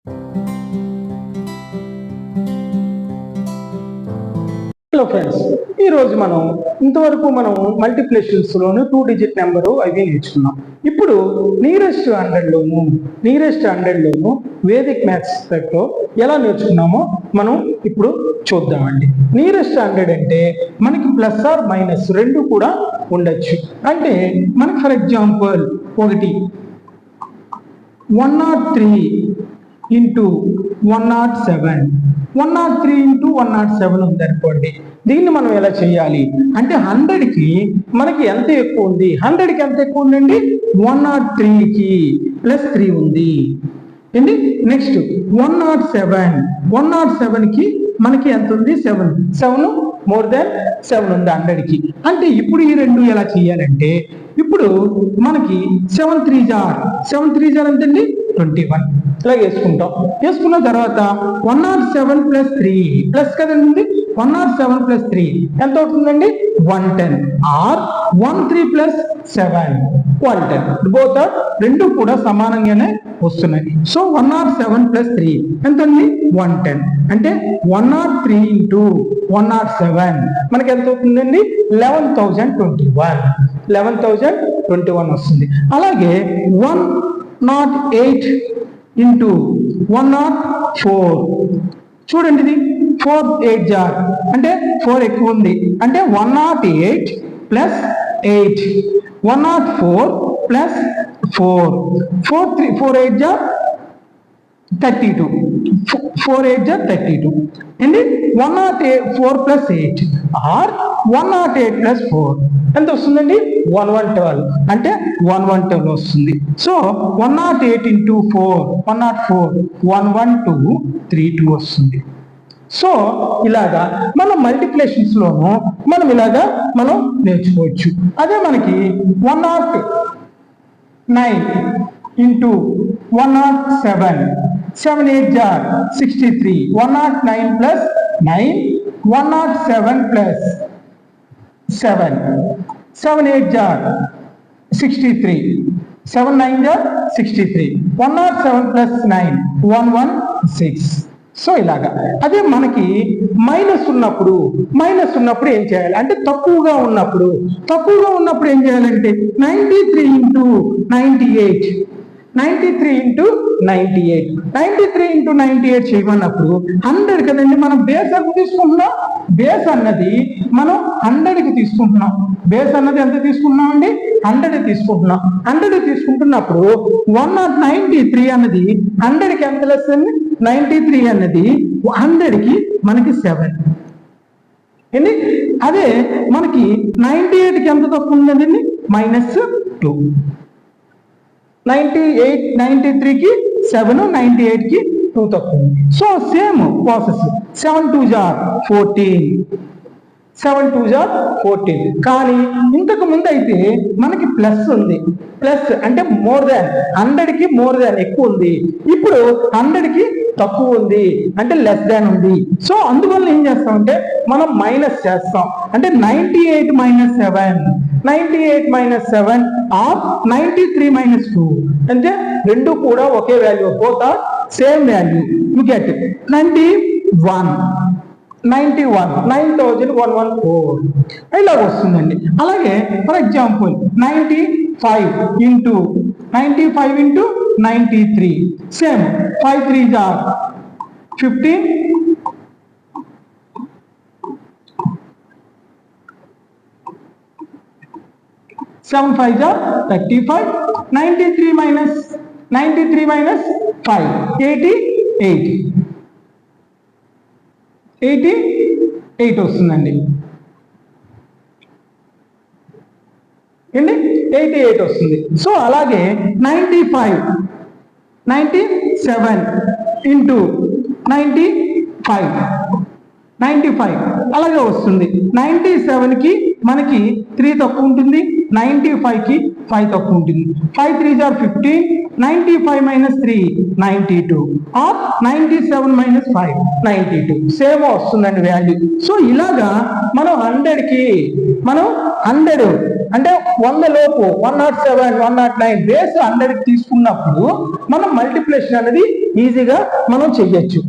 Hello friends, ఈరోజు ఇంతవరకు మల్టిప్లికేషన్స్లోను 2 digit number అవి నేర్చుకున్నాం. ఇప్పుడు నియరెస్ట్ హండ్రెడ్లోను వేదిక్ మ్యాథ్స్ లో ఎలా నేర్చుకున్నామో మనం ఇప్పుడు చూద్దామండి. నియరెస్ట్ హండ్రెడ్ అంటే మనకి ప్లస్ ఆర్ మైనస్ రెండు కూడా ఉండొచ్చు. అంటే మనకి ఫర్ ఎగ్జాంపుల్ 103 ఇంటూ 107 103 ఇంటూ 107 ఉందనుకోండి. దీన్ని మనం ఎలా చేయాలి అంటే 100కి మనకి ఎంత ఎక్కువ ఉంది, 100కి ఎంత ఎక్కువ ఉందండి, 103కి ప్లస్ 3 ఉంది ఏంటి. నెక్స్ట్ 107కి మనకి ఎంత ఉంది, 7 మోర్ దాన్ 7 ఉంది 100కి. అంటే ఇప్పుడు ఈ రెండు ఎలా చేయాలంటే, ఇప్పుడు మనకి 7 3 జార్ ఎంతండి, 21 ఇలా వేసుకున్న తర్వాత 107 ప్లస్ 3 ప్లస్ కదండి, 107 ప్లస్ 3 ఎంత అవుతుందండి, 110 ఆర్ 13 ప్లస్ 7 110. బోత్ ఆర్ రెండు కూడా సమానంగానే వస్తున్నాయి. సో 107 ప్లస్ 3 ఎంత అండి, 110. అంటే 103 ఇంటూ 107 మనకి ఎంత అవుతుందండి, 11,021 వస్తుంది. అలాగే 108 ఇంటూ 104 చూడండి, ఇది 4 8 జార్ అంటే 4 ఎక్కువ ఉంది. అంటే 108 ప్లస్ 8 104 ప్లస్ 4 4 8 జార్ 32 4 8 జార్ 32 అండి. 104 ప్లస్ 8 ఆర్ 108 ప్లస్ 4 ఎంత వస్తుందండి, 112 అంటే 112 వస్తుంది. సో 108 ఇంటూ 4 104 11232 వస్తుంది. సో ఇలాగా మనం మల్టిప్లికేషన్స్ లోను ఇలాగా నేర్చుకోవచ్చు. అదే మనకి 109 ఇంటూ 107 7 8 జార్ 63 109 ప్లస్ 9 107 ప్లస్ 7 7 8 జార్ 63 7 9 జార్ 63 107 ప్లస్ 9 116. సో ఇలాగా. అదే మనకి మైనస్ ఉన్నప్పుడు ఏం చేయాలి అంటే, తక్కువగా ఉన్నప్పుడు ఏం చేయాలంటే 93 ఇంటూ 98 93 ఇంటూ 98 చేయమన్నప్పుడు 100 కదండి. మనం బేస్ ఎంత తీసుకుంటున్నాం, బేస్ అన్నది మనం 100కి తీసుకుంటున్నాం. బేస్ అన్నది ఎంత తీసుకుంటున్నాం అండి, 100 తీసుకుంటున్నాం. 100 తీసుకుంటున్నప్పుడు 193 అన్నది 100కి ఎంత లెస్ అండి, 93 అన్నది 100కి మనకి 7 ఏంటి. అదే మనకి 98కి ఎంత తక్కువ ఉందండి, -2 93కి 7 98కి 2 తక్కువ ఉంది. సో సేమ్ ప్రాసెస్ 7 2 జార్ 14 కానీ ఇంతకు ముందు అయితే మనకి ప్లస్ ఉంది. ప్లస్ అంటే మోర్ దాన్ 100కి మోర్ దాన్ ఎక్కువ ఉంది. ఇప్పుడు 100కి తక్కువ ఉంది అంటే లెస్ దాన్ ఉంది. సో అందువల్ల ఏం చేస్తామంటే మనం మైనస్ చేస్తాం. అంటే 98 7 ఆర్ 93 -2 అంటే రెండు కూడా ఒకే value, both are same value. You get 91,114 ఇలా వస్తుందండి. అలాగే ఫర్ ఎగ్జాంపుల్ 95 ఇంటూ 93 సేమ్ 5 3 జార్ 15 7 5 జార్ 35 93 minus 5 88 వస్తుందండి ఏంటి, 88 వస్తుంది. సో అలాగే 97 ఇంటూ 95 అలాగే వస్తుంది. 97కి మనకి 3 తక్కువ ఉంటుంది, 95కి 5 తక్కువ ఉంటుంది. 5 3 జార్ 15 95 - 3 92 ఆర్ 97 - 5 92 సేమ్ వస్తుందండి వాల్యూ. సో ఇలాగా మనం 100 అంటే 100 లోపు 107 109 బేస్ 100 తీసుకున్నప్పుడు మనం మల్టిప్లికేషన్ అనేది ఈజీగా మనం చెయ్యొచ్చు.